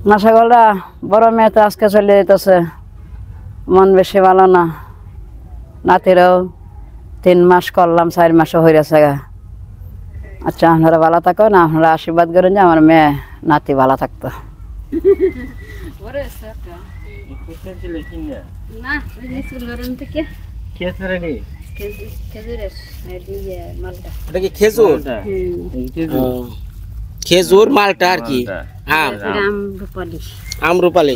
মাশাআল্লাহ বড় মেয়ে তো আজকে চলে যেতেছে, মন বেশি ভালো না। নাতিরাও 3 মাস করলাম, 4 মাসও হয়ে গেছে। আচ্ছা আপনারা ভালো থাকো না, আপনারা আশীর্বাদ করেন যে আমার মেয়ে নাতি ভালো থাকতো। খেজুর মালটা আর কি, আমরুপালি।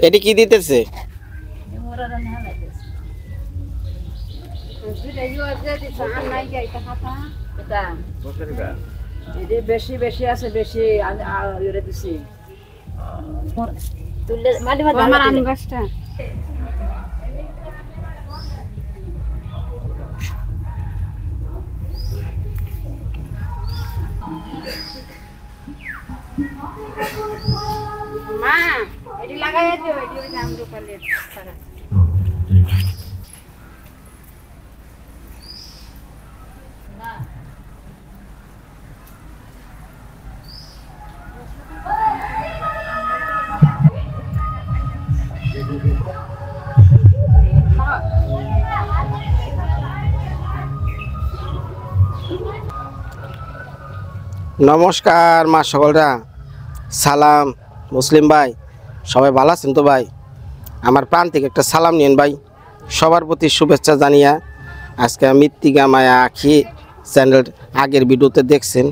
এটি কি দিতেছে? বেশি বেশি আছে, বেশি দিছি। আমার আম গাছটা মা এটি লাগাই দিও, এটি ওই আম রূপালের সারা। নমস্কার মা সকলরা, সালাম। মুসলিম ভাই সবাই ভালো আছেন তো ভাই? আমার প্রাণ থেকে একটা সালাম নিন ভাই, সবার প্রতি শুভেচ্ছা জানিয়া। আজকে মৃত্তিকা মায়া আখি চ্যানেল আগের ভিডিওতে দেখছেন,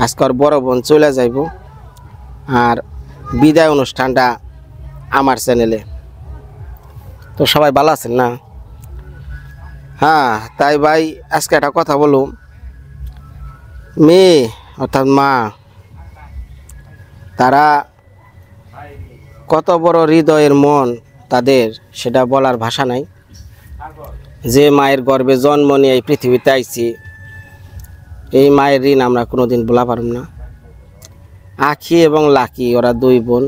আজকে আর বড় বোন চলে যাইব, আর বিদায় অনুষ্ঠানটা আমার চ্যানেলে। তো সবাই ভালো আছেন না? হ্যাঁ, তাই ভাই আজকে একটা কথা বলুন। মেয়ে অর্থাৎ মা, তারা কত বড় হৃদয়ের মন তাদের, সেটা বলার ভাষা নাই। যে মায়ের গর্ভে জন্ম নিয়ে এই পৃথিবীতে আইছি, এই মায়ের ঋণ আমরা কোনোদিন ভোলা পারব না। আখি এবং লাকি ওরা 2 বোন।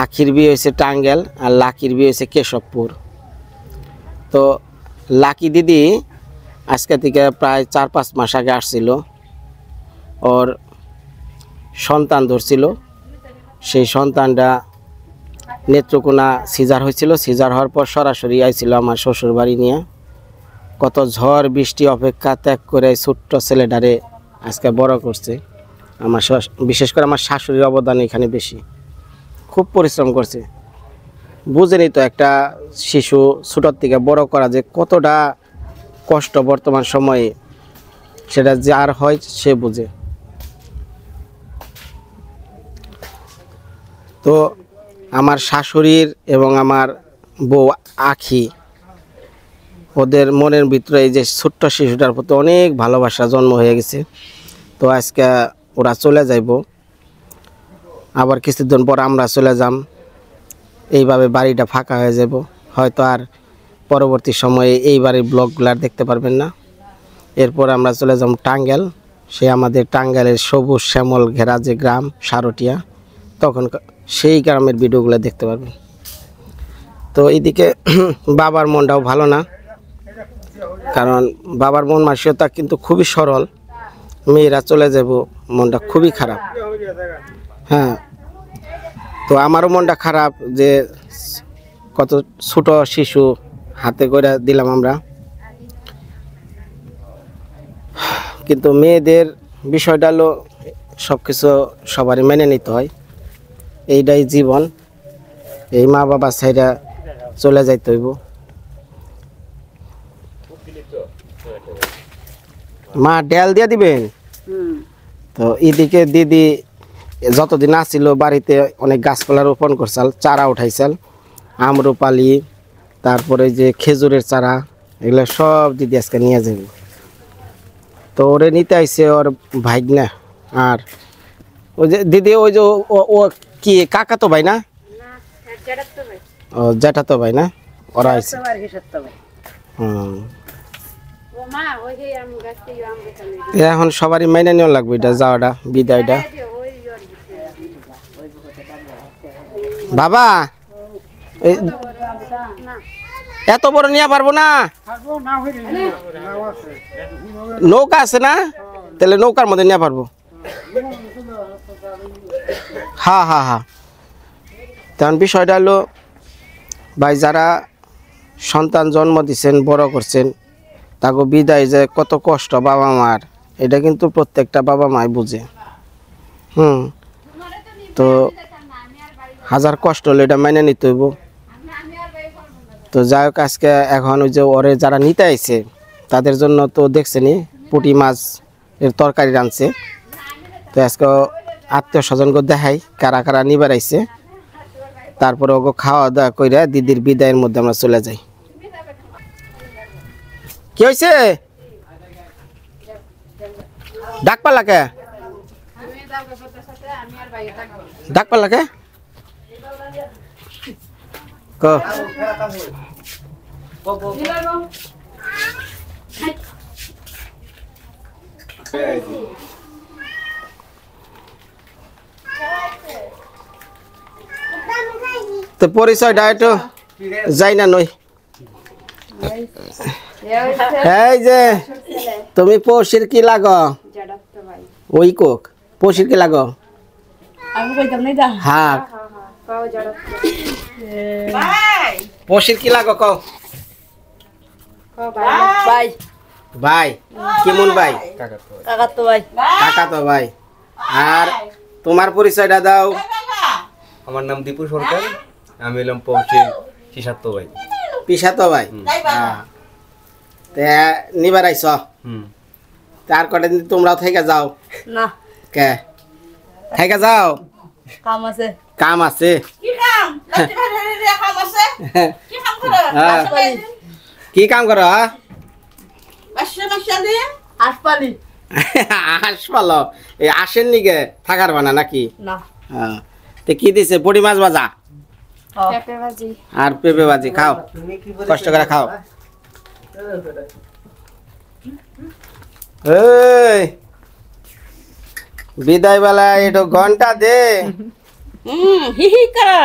আখির বিয়ে হয়েছে টাঙ্গাইল আর লাকির বিয়ে হয়েছে কেশবপুর। তো লাকি দিদি আজকে থেকে প্রায় 4-5 মাস আগে আসছিল, ওর সন্তান ধরছিল। সেই সন্তানটা নেত্রকোনা সিজার হয়েছিল, সিজার হওয়ার পর সরাসরি আইছিল আমার শ্বশুর বাড়ি নিয়ে। কত ঝড় বৃষ্টি অপেক্ষা ত্যাগ করে ছোট্ট ছেলেটারে আজকে বড় করছে। আমার বিশেষ করে আমার শাশুড়ির অবদান এখানে বেশি, খুব পরিশ্রম করছে। বুঝেনি তো একটা শিশু ছোটোর থেকে বড় করা যে কতটা কষ্ট বর্তমান সময়ে, সেটা যার হয় সে বুঝে। তো আমার শাশুড়ির এবং আমার বউ আখি, ওদের মনের ভিতরে এই যে ছোট্ট শিশুটার প্রতি অনেক ভালোবাসা জন্ম হয়ে গেছে। তো আজকে ওরা চলে যাইব, আবার কিছুদিন পর আমরা চলে যাম। এইভাবে বাড়িটা ফাঁকা হয়ে যাব, হয়তো আর পরবর্তী সময়ে এই বাড়ির ব্লগগুলো আর দেখতে পারবেন না। এরপর আমরা চলে যাব টাঙ্গাইল, সে আমাদের টাঙ্গাইলের সবুজ শ্যামল ঘেরা যে গ্রাম সারটিয়া, তখন সেই গ্রামের ভিডিওগুলো দেখতে পারবেন। তো এইদিকে বাবার মনটাও ভালো না, কারণ বাবার মন মানসিকতা কিন্তু খুবই সরল। মেয়েরা চলে যাব, মনটা খুবই খারাপ। হ্যাঁ, তো আমারও মনটা খারাপ যে কত ছোট শিশু হাতে করে দিলাম আমরা। কিন্তু মেয়েদের বিষয়টা হলো সব কিছু সবারই মেনে নিতে হয়, এইটাই জীবন। এই মা বাবা সাইরা চলে যাইতে হইব। মা ডেল দিয়ে দিবেন। তো এদিকে দিদি যতদিন আসছিল বাড়িতে অনেক গাছপালা রোপণ করছাল, চারা উঠাইছাল, আমরুপালি, তারপরে যে খেজুরের চারা, এগুলো সব দিদি আজকে নিয়ে যাবে। তো ওরে নিতে আইছে ওর ভাইগনা। আর ওই যে দিদি, ওই যে ও কি কাকা তো ভাই না? ও জ্যাঠা তো ভাই না, ওরা আইছে। এখন সবারই মাইনে নেওয়া লাগবে এটা, যাওয়াটা, বিদায়টা। বাবা এত বড় নিয়ে পারবো না নৌকা আছে না তাহলে নৌকার মধ্যে নিয়ে পারবো হ্যাঁ হ্যাঁ হ্যাঁ তখন বিষয়টা হলো ভাই যারা সন্তান জন্ম দিচ্ছেন বড় করছেন তাকে বিদায় যে কত কষ্ট বাবা মার এটা কিন্তু প্রত্যেকটা বাবা মাই বুঝে তো হাজার কষ্ট হলে এটা মেনে নিতে হইব তো যাই হোক আজকে এখন ওই যে ওরে যারা নিতে আইছে তাদের জন্য তো দেখছেনি পুঁটি মাছ এর তরকারি রাঁধছে তো আজকে আত্মীয় স্বজনকে দেখাই কারা কারা নিবার আইছে তারপরে ওকে খাওয়া দাওয়া করে দিদির বিদায়ের মধ্যে আমরা চলে যাই কি হয়েছে ডাক পালা কে ডাক পালা কে তো পরিচয়টা একটু যাই না নই এই যে তুমি পৌষির কি লাগো ওই কোক পৌষির কি লাগো হ্যাঁ পৌষির কি লাগো কও ভাই ভাই কেমন ভাই কাকাতো ভাই কাকাতো ভাই আর তোমার পরিচয়টা দাও আমার নাম দীপু সরকার আমি এলাম পৌঁছের শিশাত্ত ভাই পিসাতো ভাই হ্যাঁ তে নিবার আইছ তার কটা দিন তোমরাও থেকে যাও না কে থেকে যাও কাম আছে কাম আছে কি কাম কাম আছে কি কাম করো কি কাম করো বাসা দিয়ে আসপালি আসপালো এই আসেন নিকে থাকার বানা নাকি না হ্যাঁ তে কি দিছে বড়ি মাছ ভাজা পেঁপে ভাজি আর পেঁপে ভাজি খাও কষ্ট করে খাও এই বিদায় বেলা একটু ঘন্টা দে হি হি করা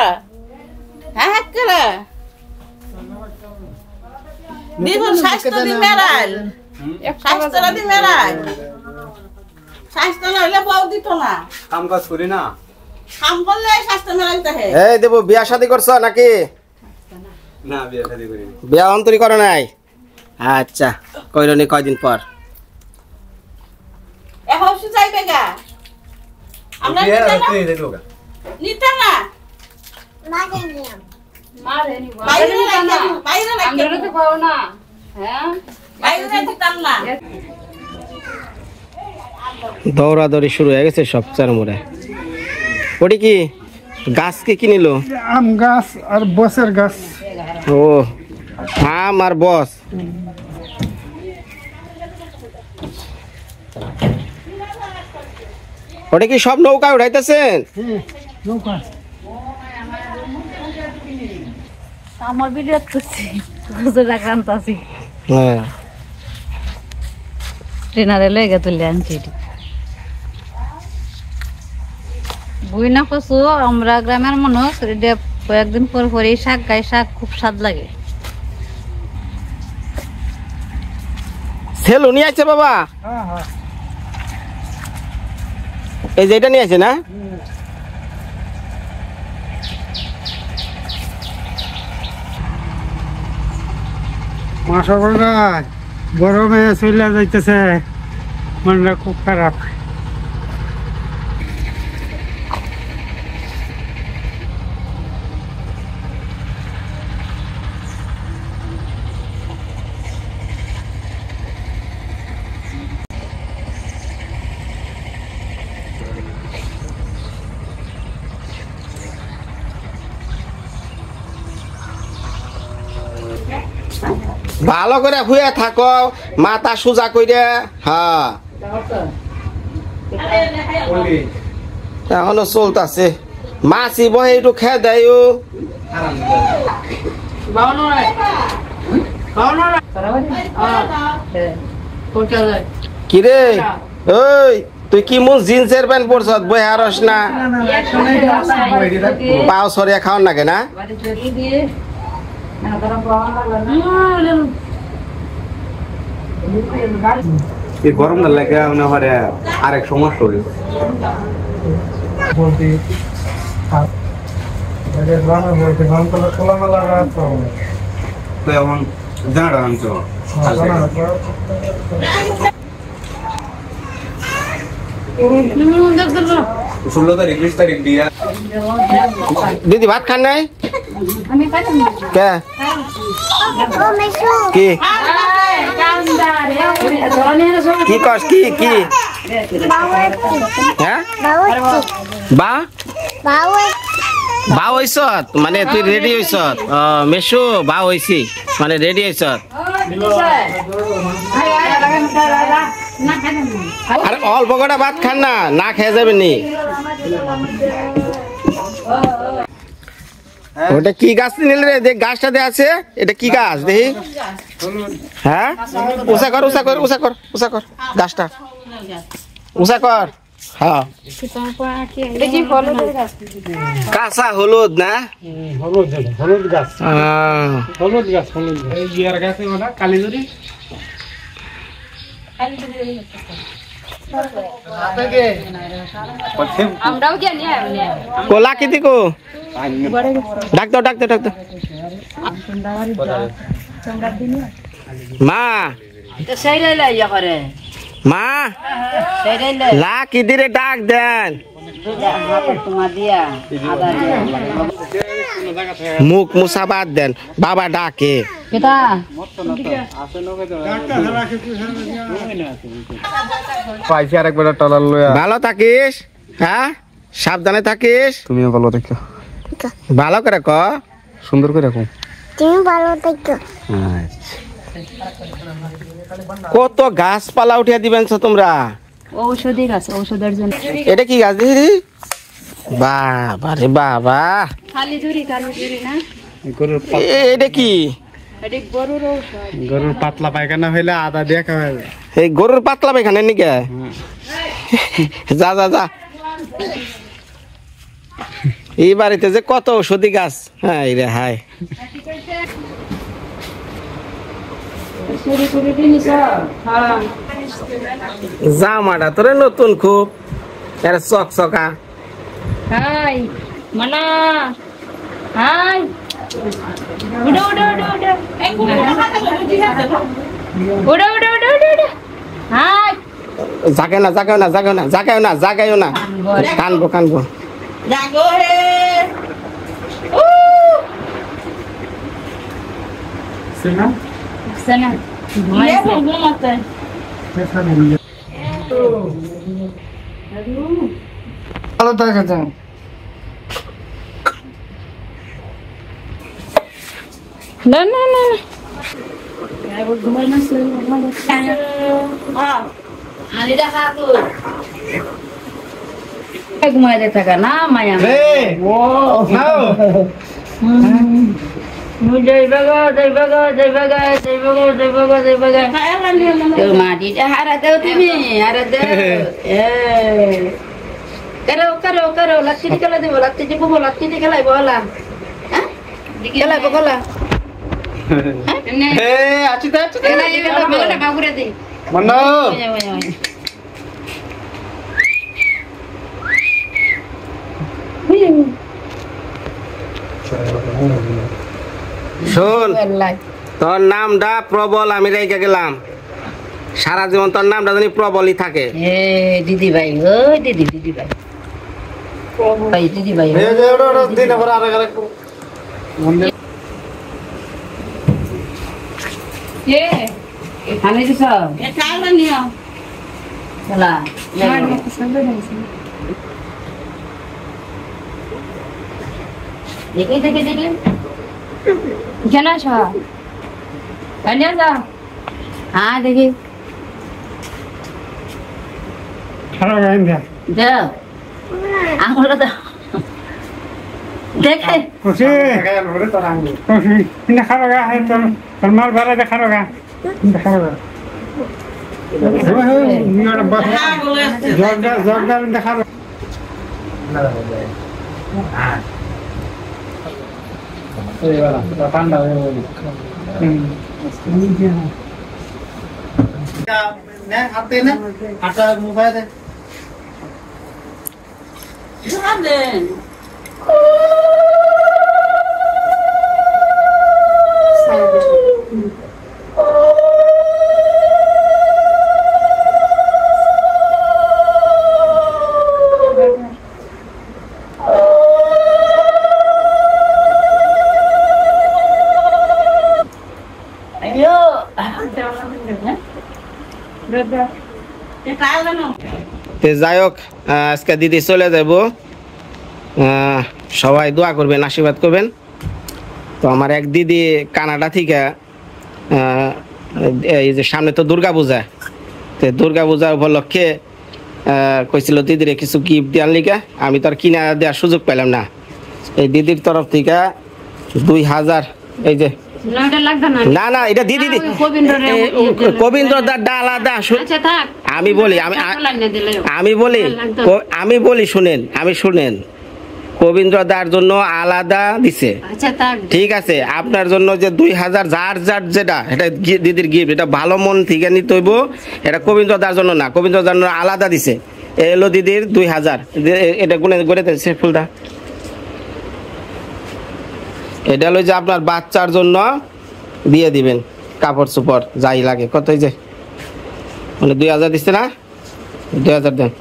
হ্যাঁ করা দেখুন স্বাস্থ্য দি মেরাল স্বাস্থ্য দি মেরাল স্বাস্থ্য না হলে বউ দিত না কাম কাজ করি না কাম করলে স্বাস্থ্য মেরাইতে হয় এই দেব বিয়া শাদী করছো নাকি না বিয়ে শাদী করি না বিয়া অন্তরি করো নাই আচ্ছা কইরনি কয়দিন পর এখন সে যাইবে গা আমরা বিয়ে নিতে না রাত্রি দেখো গা নিতে না বাইরে বাইরে তো খাও না হ্যাঁ বাইরে দিতাম না দৌড়াদৌড়ি শুরু হয়ে গেছে সব চারমোড়ে ওটি কি গাছ কে কিনিল আম গাছ আর বসের গাছ ও আম আর বস ওটা কি সব নৌকা উঠাইতেছেন নৌকা আমার ভিডিও করছি হুজুর আক্রান্ত আছি হ্যাঁ ট্রেনারে লেগে তুলে আনছি বুই না কচু আমরা গ্রামের মানুষ এটা কয়েকদিন পর পরে শাক গায়ে শাক খুব স্বাদ লাগে সেলু নিয়ে আছে বাবা হ্যাঁ হ্যাঁ এই যে এটা নিয়ে আছে না মাসা গরমে চলে যাইতেছে মনটা খুব খারাপ ভালো করে শুয়ে থাকো মাথা সোজা করে হ্যাঁ এখনো চলতেছে মাছি বহে একটু খেয়ে দেয় কিরে ওই তুই কি মন জিন্সের প্যান্ট পরছ বই হারস না পাও সরিয়া খাওয়ার নাকি না এই গরমটা লাগে মনে হয় আরেক সমস্যা হইল বলতে বলতে খোলামেলা রাখতে হবে তো এখন জানাটা আনছো 16 তারিখ 20 তারিখ দিয়া দিদি ভাত খান নাই কে কি কি কস কি কি হ্যাঁ বা বা হইছত মানে তুই রেডি হইছত মেশু বা হইছি মানে রেডি হইছত আরে অল্প কটা ভাত খান না না খেয়ে যাবেন নি ওটা কি গাছ নিলে রে দেখ গাছটাতে আছে এটা কি গাছ দেখি হ্যাঁ উষা কর উষা কর উষা কর উষা কর গাছটা উষা কর হ্যাঁ কাঁচা হলুদ না হলুদ হলুদ গাছ আহ, হলুদ গাছ হলুদ এই জিয়ার গাছে ওটা কালীজুরি কোলা কিতি কো ডাক দাও ডাক দাও ডাক দাও মা মা লা কিদিরে ডাক দেন মুখ মুসাবাদ দেন বাবা ডাকে পাইছি আরেকবার টলার লয়া ভালো থাকিস হ্যাঁ সাবধানে থাকিস তুমিও ভালো থেকো ভালো করে ক সুন্দর করে রাখো তুমি ভালো থেকো কত গাছপালা উঠিয়া দিবেন তোমরা ঔষধি গাছ ঔষধের জন্য এটা কি গাছ দিদি বাবা রে বাবা খালি জুরি না গরুর এটা কি এটা গরুর ঔষধ গরুর পাতলা পায়খানা হইলে আদা দিয়ে খাওয়া যায় এই গরুর পাতলা পায়খানা নিকে যা যা যা এই বাড়িতে যে কত ঔষধি গাছ হ্যাঁ রে হাই জামাটা তোরে নতুন খুব এরা চকচকা হাই মানা হাই উড়ো উড়ো উড়ো উড়ো এই উড়ো উড়ো উড়ো উড়ো হাই জাগাও না জাগাও না জাগাও না জাগাও না জাগাও না কানবো কানবো জাগো হে সেনা সানা লে ঘুমাতে ভালো থাকে যাও না না না ঘুমাই দে থাকা না মায়া ও নাও মাটিটা হারা দেও তুমি হারা দেও করো করো করো লাচ্ছি খেলা দেবো লাচ্ছি দেবো লাচ্ছি খেলাইবো হলা খেলাইবো খেলা আছি তো আছি বাবুরে দি মনো শোন তোর নামটা প্রবল আমি রেখে গেলাম সারা জীবন তোর নামটা জানি প্রবলই থাকে দিদি ভাই ও দিদি দিদি ভাই ভাই দিদি ভাই দিন আবার আরেক এখানে দিছ এটা নিও খেলা দেখি দেখি দেখি কেন আছো হ্যাঁ দেখি খারাপ গাইন দে দাও আঙুলটা দাও দেখে খুশি খুশি না খারাপ গা হয় তোর মাল ভাড়া দেখা রগা দেখা রগা জগদার দেখা ঠান্ডা হয়ে গেল হাতে না হাঁটা মোবাইল জানেন যাই হোক আজকে দিদি চলে যাব সবাই দোয়া করবেন আশীর্বাদ করবেন তো আমার এক দিদি কানাডা থেকে এই যে সামনে তো দুর্গা পূজা তো দুর্গা পূজা উপলক্ষে কইছিল দিদিরে কিছু গিফট দেওয়ার লিগে আমি তো আর কিনা দেওয়ার সুযোগ পেলাম না এই দিদির তরফ থেকে 2000 এই যে না না এটা দিদি কবীন্দ্রদার ডাল আলাদা আমি বলি শুনেন কবীন্দ্রদার জন্য আলাদা দিছে ঠিক আছে আপনার জন্য যে 2000 যার যেটা এটা দিদির গিফট এটা ভালো মন থেকে নিতে হইব এটা কবীন্দ্রদার জন্য না কবীন্দ্রদার জন্য আলাদা দিছে এলো দিদির 2000 এটা গুনে করে দিচ্ছে ফুলটা এটা হলো যে আপনার বাচ্চার জন্য দিয়ে দিবেন কাপড় চোপড় যাই লাগে কত যে মানে 2000 দিচ্ছে না 2000 দেন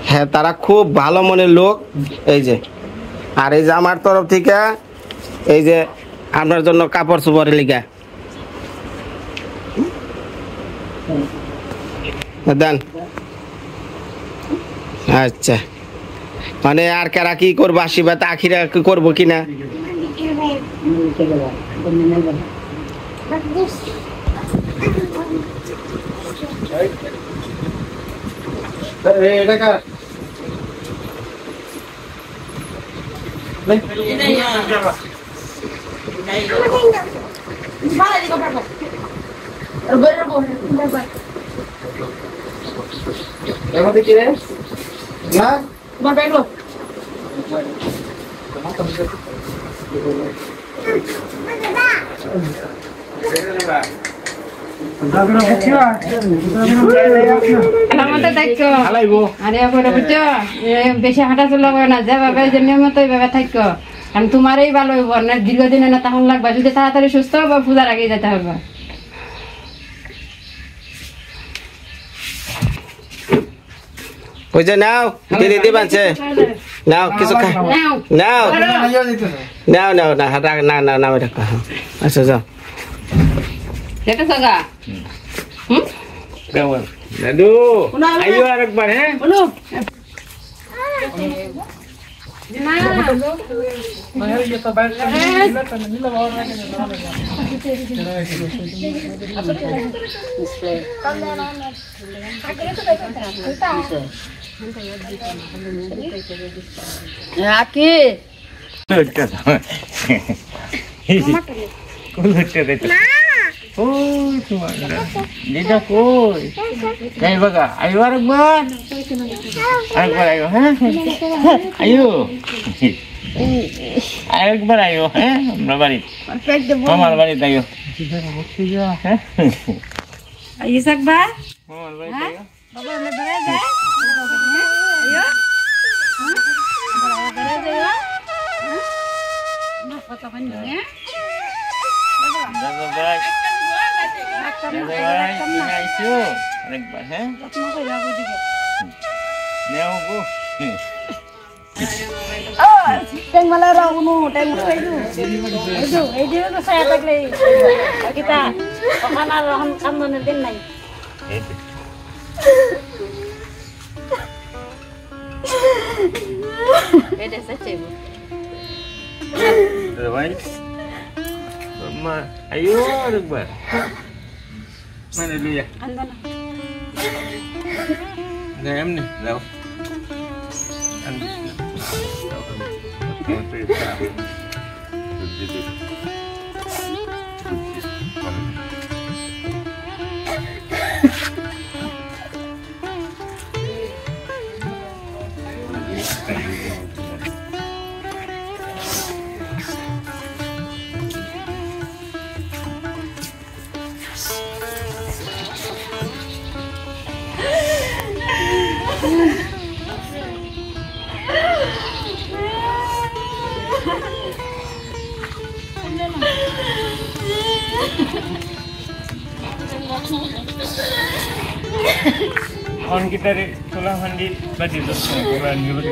হ্যাঁ তারা খুব ভালো মনের লোক এই যে আর এই যে আমার তরফ থেকে এই যে আপনার জন্য কাপড় চোপড়ের লিগা দেন আচ্ছা মানে আর কারা কি করবো আশীর্বাদ আখিরা করবো কিনা বেশি হাঁটা চলা না যেভাবে নিয়মিত ওইভাবে থাকো কারণ তোমারই ভালো হইব না দীর্ঘদিনে না তখন লাগবে যদি তাড়াতাড়ি সুস্থ হবে পূজার আগে যেতে হবে ওই যে নাও দিদি দিবানছে নাও কিছু খা নাও নাও নাও না না না না এটা খা আচ্ছা যাও দেখো সগা কেমন দাদু আইও আরেকবার হ্যাঁ যেটা কই যাই বাগা আইও আরেকবার আইও হ্যাঁ আইও আরেকবার আইও হ্যাঁ আমরা বাড়ি আমার বাড়িতে আইও হ্যাঁ ইসাক বা আমার বাড়িতে আইও বাবা আমরা বেড়ে যাই আইও বেড়ে যাই না কত খান নিয়ে দাদা ভাই আইসো আরেকবার হ্যাঁ নেও গো Teng malah raunu, teng itu saya tak lagi. Kita, karena rohan kamu nanti naik. Beda saja bu. Terbaik. Mama, ayo arebar. Mana dulu ya? Anda. Nggak em nih, lau. On kita di sekolah mandi baju tu, mandi baju.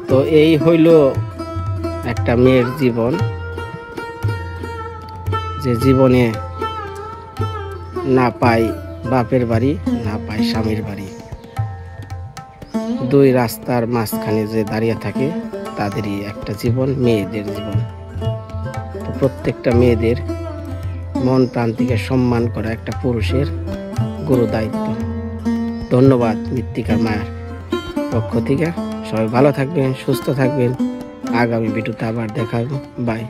তো এই হইল একটা মেয়ের জীবন, যে জীবনে না পায় বাপের বাড়ি, না পায় স্বামীর বাড়ি, দুই রাস্তার মাঝখানে যে দাঁড়িয়ে থাকে তাদেরই একটা জীবন, মেয়েদের জীবন। তো প্রত্যেকটা মেয়েদের মন প্রাণ থেকে সম্মান করা একটা পুরুষের গুরু দায়িত্ব। ধন্যবাদ মৃত্তিকা মায়ের পক্ষ থেকে। সবাই ভালো থাকবেন, সুস্থ থাকবেন। আগামী ভিডিওতে আবার দেখা হবে। বাই।